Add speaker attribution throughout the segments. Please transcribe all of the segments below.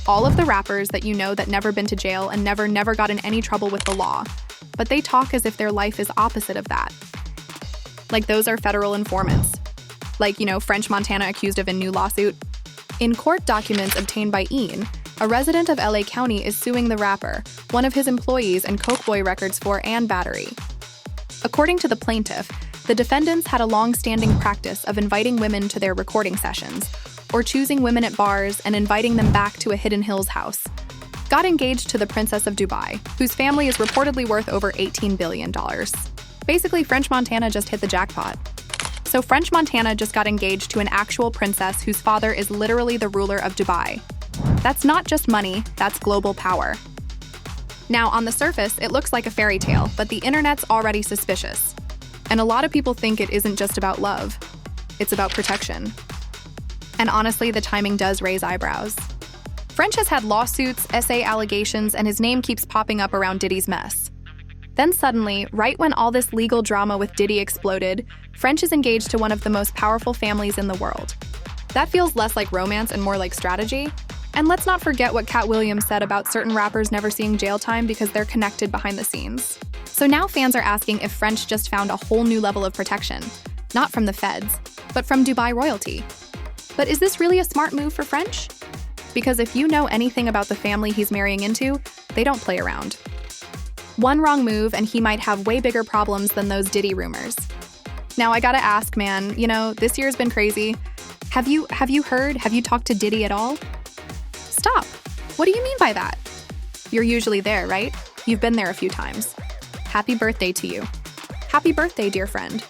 Speaker 1: All of the rappers that you know that never been to jail and never got in any trouble with the law. But they talk as if their life is opposite of that. Like those are federal informants. Like, French Montana accused of a new lawsuit. In court documents obtained by Ian, a resident of LA County is suing the rapper, one of his employees, and Coke Boy Records for and battery. According to the plaintiff, the defendants had a long-standing practice of inviting women to their recording sessions, or choosing women at bars and inviting them back to a Hidden Hills house. Got engaged to the Princess of Dubai, whose family is reportedly worth over $18 billion. Basically, French Montana just hit the jackpot. So French Montana just got engaged to an actual princess whose father is literally the ruler of Dubai. That's not just money, that's global power. Now, on the surface, it looks like a fairy tale, but the internet's already suspicious. And a lot of people think it isn't just about love, it's about protection. And honestly, the timing does raise eyebrows. French has had lawsuits, essay allegations, and his name keeps popping up around Diddy's mess. Then suddenly, right when all this legal drama with Diddy exploded, French is engaged to one of the most powerful families in the world. That feels less like romance and more like strategy. And let's not forget what Katt Williams said about certain rappers never seeing jail time because they're connected behind the scenes. So now fans are asking if French just found a whole new level of protection, not from the feds, but from Dubai royalty. But is this really a smart move for French? Because if you know anything about the family he's marrying into, they don't play around. One wrong move and he might have way bigger problems than those Diddy rumors. Now I gotta ask, man, this year's been crazy. Have you talked to Diddy at all? Stop. What do you mean by that? You're usually there, right? You've been there a few times. Happy birthday to you. Happy birthday, dear friend.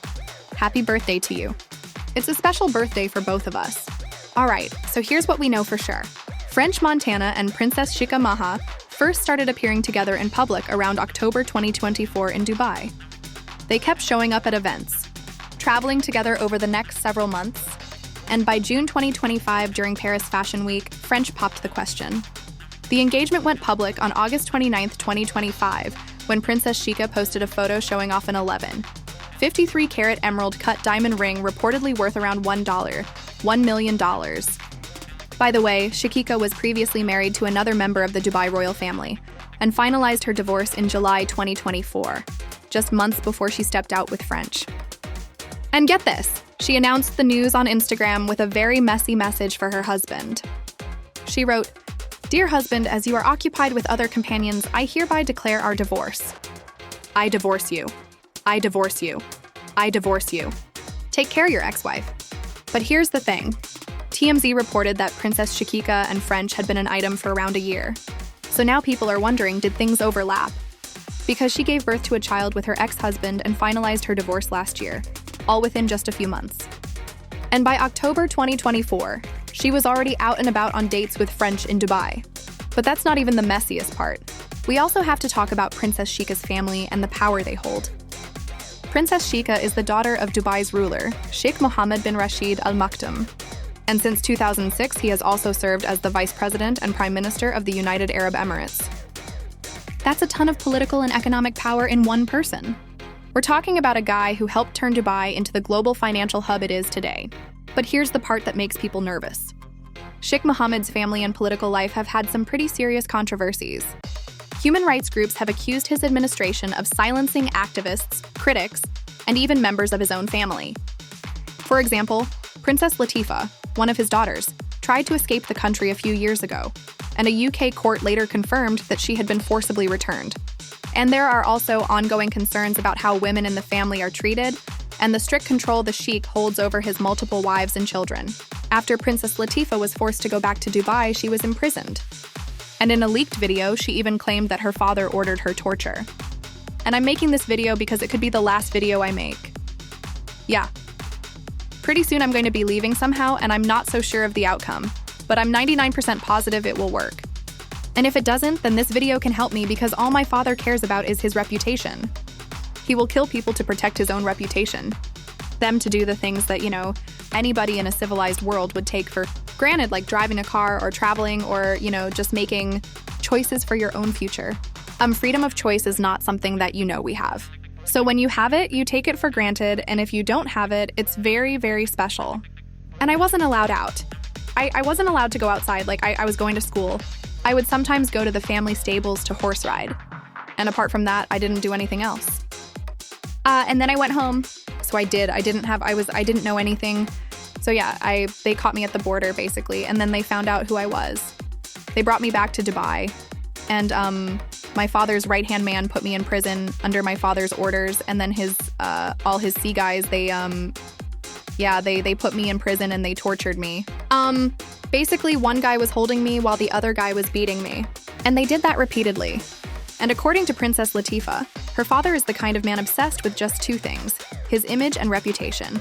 Speaker 1: Happy birthday to you. It's a special birthday for both of us. All right, so here's what we know for sure. French Montana and Princess Shika Maha first started appearing together in public around October 2024 in Dubai. They kept showing up at events, traveling together over the next several months, and by June 2025 during Paris Fashion Week, French popped the question. The engagement went public on August 29, 2025, when Princess Shika posted a photo showing off an 53-carat emerald cut diamond ring reportedly worth around $1 million. By the way, Shakika was previously married to another member of the Dubai royal family and finalized her divorce in July 2024, just months before she stepped out with French. And get this, she announced the news on Instagram with a very messy message for her husband. She wrote, "Dear husband, as you are occupied with other companions, I hereby declare our divorce. I divorce you. I divorce you. I divorce you. Take care, your ex-wife." But here's the thing. TMZ reported that Princess Shakika and French had been an item for around a year. So now people are wondering, did things overlap? Because she gave birth to a child with her ex-husband and finalized her divorce last year, all within just a few months. And by October 2024, she was already out and about on dates with French in Dubai. But that's not even the messiest part. We also have to talk about Princess Shika's family and the power they hold. Princess Shika is the daughter of Dubai's ruler, Sheikh Mohammed bin Rashid Al Maktoum. And since 2006, he has also served as the Vice President and Prime Minister of the United Arab Emirates. That's a ton of political and economic power in one person. We're talking about a guy who helped turn Dubai into the global financial hub it is today. But here's the part that makes people nervous. Sheikh Mohammed's family and political life have had some pretty serious controversies. Human rights groups have accused his administration of silencing activists, critics, and even members of his own family. For example, Princess Latifa, one of his daughters, tried to escape the country a few years ago, and a UK court later confirmed that she had been forcibly returned. And there are also ongoing concerns about how women in the family are treated and the strict control the sheikh holds over his multiple wives and children. After Princess Latifa was forced to go back to Dubai, she was imprisoned. And in a leaked video, she even claimed that her father ordered her torture. And I'm making this video because it could be the last video I make. Yeah. Pretty soon I'm going to be leaving somehow, and I'm not so sure of the outcome, but I'm 99% positive it will work. And if it doesn't, then this video can help me because all my father cares about is his reputation. He will kill people to protect his own reputation. Them to do the things that, anybody in a civilized world would take for granted, like driving a car or traveling or, just making choices for your own future. Freedom of choice is not something that we have. So when you have it, you take it for granted, and if you don't have it, it's very, very special. And I wasn't allowed out. I wasn't allowed to go outside. Like, I was going to school. I would sometimes go to the family stables to horse ride. And apart from that, I didn't do anything else. And then I went home. So I did. I didn't know anything. So yeah, they caught me at the border, basically. And then they found out who I was. They brought me back to Dubai. And my father's right-hand man put me in prison under my father's orders. And then all his sea guys, they put me in prison and they tortured me. Basically, one guy was holding me while the other guy was beating me. And they did that repeatedly. And according to Princess Latifah, her father is the kind of man obsessed with just two things, his image and reputation.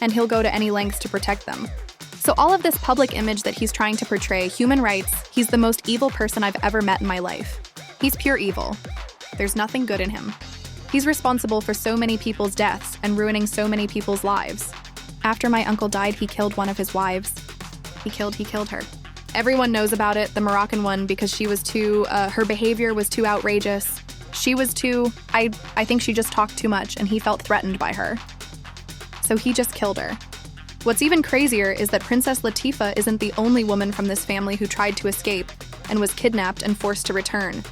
Speaker 1: And he'll go to any lengths to protect them. So all of this public image that he's trying to portray, human rights, he's the most evil person I've ever met in my life. He's pure evil. There's nothing good in him. He's responsible for so many people's deaths and ruining so many people's lives. After my uncle died, he killed one of his wives. He killed her. Everyone knows about it, the Moroccan one, because she was her behavior was too outrageous. She was I think she just talked too much and he felt threatened by her. So he just killed her. What's even crazier is that Princess Latifah isn't the only woman from this family who tried to escape and was kidnapped and forced to return.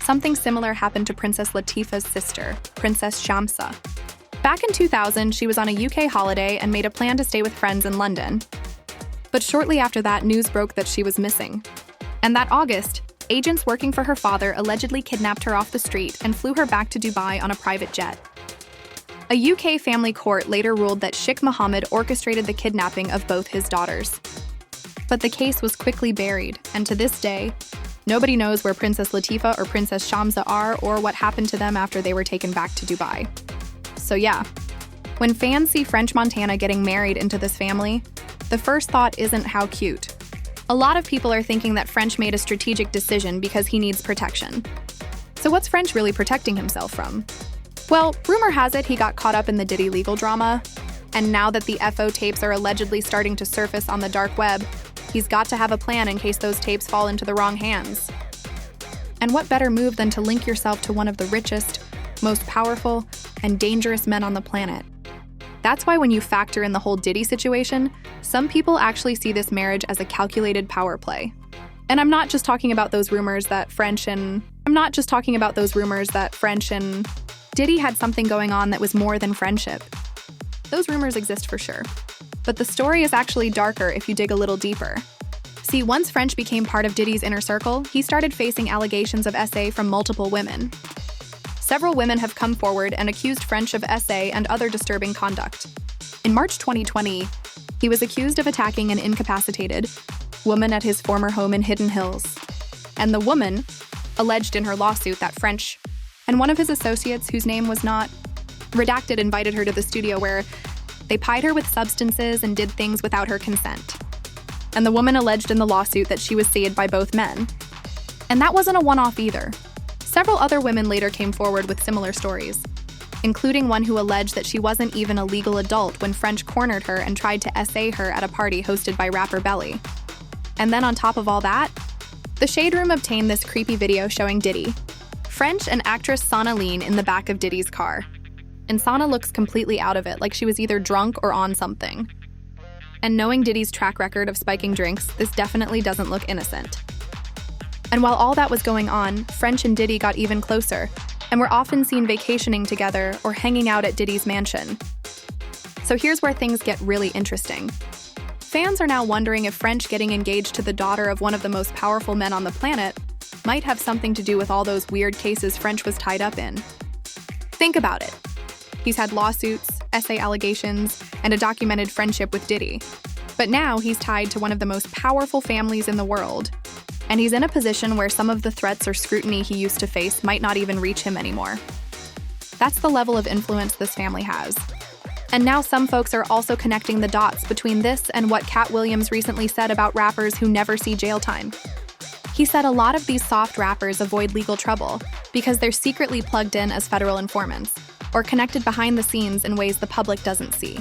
Speaker 1: Something similar happened to Princess Latifah's sister, Princess Shamsa. Back in 2000, she was on a UK holiday and made a plan to stay with friends in London. But shortly after that, news broke that she was missing. And that August, agents working for her father allegedly kidnapped her off the street and flew her back to Dubai on a private jet. A UK family court later ruled that Sheikh Mohammed orchestrated the kidnapping of both his daughters. But the case was quickly buried, and to this day, nobody knows where Princess Latifah or Princess Shamsa are or what happened to them after they were taken back to Dubai. So yeah, when fans see French Montana getting married into this family, the first thought isn't how cute. A lot of people are thinking that French made a strategic decision because he needs protection. So what's French really protecting himself from? Well, rumor has it he got caught up in the Diddy legal drama, and now that the FO tapes are allegedly starting to surface on the dark web, he's got to have a plan in case those tapes fall into the wrong hands. And what better move than to link yourself to one of the richest, most powerful, and dangerous men on the planet? That's why when you factor in the whole Diddy situation, some people actually see this marriage as a calculated power play. And I'm not just talking about those rumors that French and Diddy had something going on that was more than friendship. Those rumors exist for sure. But the story is actually darker if you dig a little deeper. See, once French became part of Diddy's inner circle, he started facing allegations of SA from multiple women. Several women have come forward and accused French of SA and other disturbing conduct. In March 2020, he was accused of attacking an incapacitated woman at his former home in Hidden Hills. And the woman alleged in her lawsuit that French and one of his associates, whose name was not redacted, invited her to the studio where they pied her with substances and did things without her consent. And the woman alleged in the lawsuit that she was saved by both men. And that wasn't a one-off either. Several other women later came forward with similar stories, including one who alleged that she wasn't even a legal adult when French cornered her and tried to SA her at a party hosted by rapper Belly. And then on top of all that, the Shade Room obtained this creepy video showing Diddy, French and actress Sana Lean in the back of Diddy's car. And Sana looks completely out of it, like she was either drunk or on something. And knowing Diddy's track record of spiking drinks, this definitely doesn't look innocent. And while all that was going on, French and Diddy got even closer, and were often seen vacationing together or hanging out at Diddy's mansion. So here's where things get really interesting. Fans are now wondering if French getting engaged to the daughter of one of the most powerful men on the planet might have something to do with all those weird cases French was tied up in. Think about it. He's had lawsuits, SA allegations, and a documented friendship with Diddy. But now he's tied to one of the most powerful families in the world. And he's in a position where some of the threats or scrutiny he used to face might not even reach him anymore. That's the level of influence this family has. And now some folks are also connecting the dots between this and what Katt Williams recently said about rappers who never see jail time. He said a lot of these soft rappers avoid legal trouble because they're secretly plugged in as federal informants, or connected behind the scenes in ways the public doesn't see.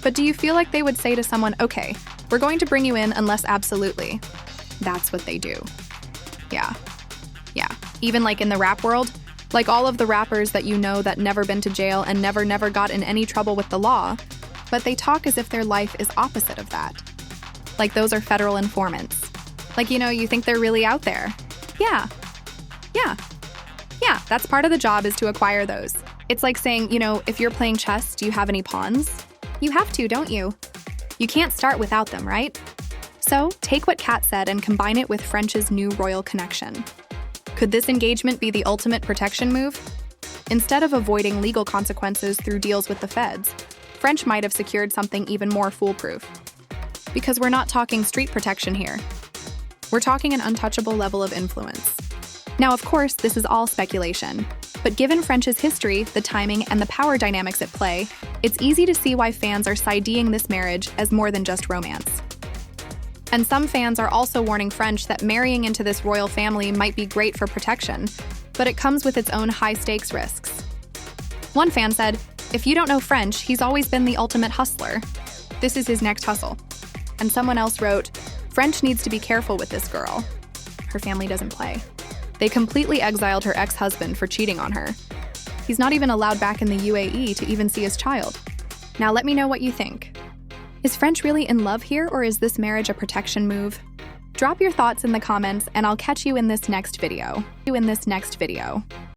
Speaker 1: But do you feel like they would say to someone, okay, we're going to bring you in unless absolutely? That's what they do. Yeah. Even like in the rap world, like all of the rappers that you know that never been to jail and never got in any trouble with the law, but they talk as if their life is opposite of that. Like those are federal informants. Like, you think they're really out there. Yeah, that's part of the job, is to acquire those. It's like saying, if you're playing chess, do you have any pawns? You have to, don't you? You can't start without them, right? So, take what Katt said and combine it with French's new royal connection. Could this engagement be the ultimate protection move? Instead of avoiding legal consequences through deals with the feds, French might have secured something even more foolproof. Because we're not talking street protection here. We're talking an untouchable level of influence. Now, of course, this is all speculation, but given French's history, the timing, and the power dynamics at play, it's easy to see why fans are side-eyeing this marriage as more than just romance. And some fans are also warning French that marrying into this royal family might be great for protection, but it comes with its own high-stakes risks. One fan said, "If you don't know French, he's always been the ultimate hustler. This is his next hustle." And someone else wrote, "French needs to be careful with this girl. Her family doesn't play. They completely exiled her ex-husband for cheating on her. He's not even allowed back in the UAE to even see his child." Now let me know what you think. Is French really in love here, or is this marriage a protection move? Drop your thoughts in the comments, and I'll catch you in this next video.